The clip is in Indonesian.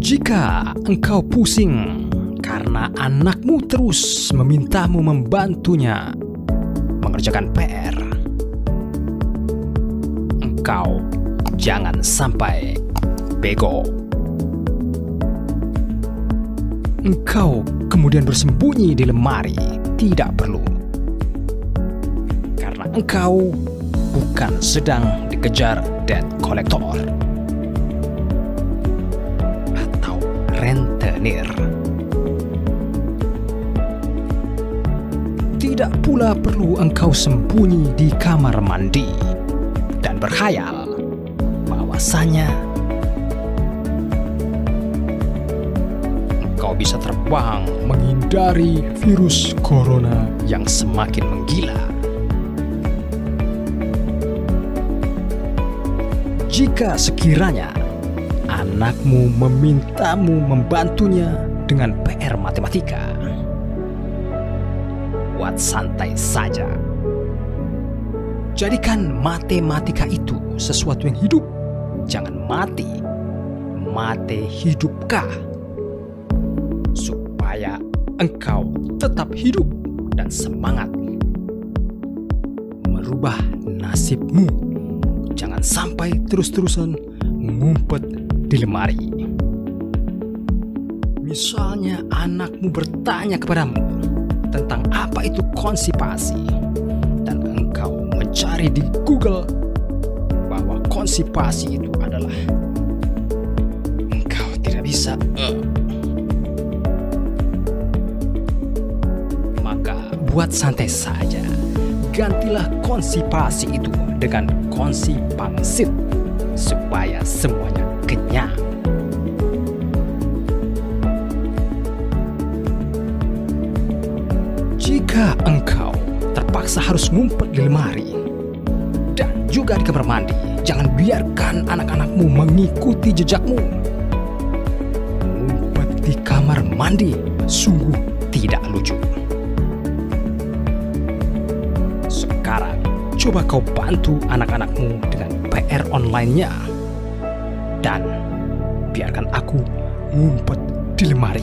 Jika engkau pusing karena anakmu terus memintamu membantunya mengerjakan PR, engkau jangan sampai bego. Engkau kemudian bersembunyi di lemari tidak perlu, karena engkau bukan sedang dikejar debt collector atau rentenir. Tidak pula perlu engkau sembunyi di kamar mandi dan berkhayal bahwasanya engkau bisa terbang menghindari virus corona yang semakin menggila. Jika sekiranya anakmu memintamu membantunya dengan PR matematika, buat santai saja. Jadikan matematika itu sesuatu yang hidup. Jangan mati. Mate hidupkah? Supaya engkau tetap hidup dan semangat merubah nasibmu. Jangan sampai terus-terusan ngumpet di lemari. Misalnya anakmu bertanya kepadamu tentang apa itu konstipasi, dan engkau mencari di Google bahwa konstipasi itu adalah engkau tidak bisa maka buat santai saja. Gantilah konstipasi itu dengan konsipangsit supaya semuanya kenyang. Jika engkau terpaksa harus ngumpet di lemari dan juga di kamar mandi, jangan biarkan anak-anakmu mengikuti jejakmu. Ngumpet di kamar mandi sungguh tidak lucu. Sekarang coba kau bantu anak-anakmu dengan PR online-nya dan biarkan aku ngumpet di lemari.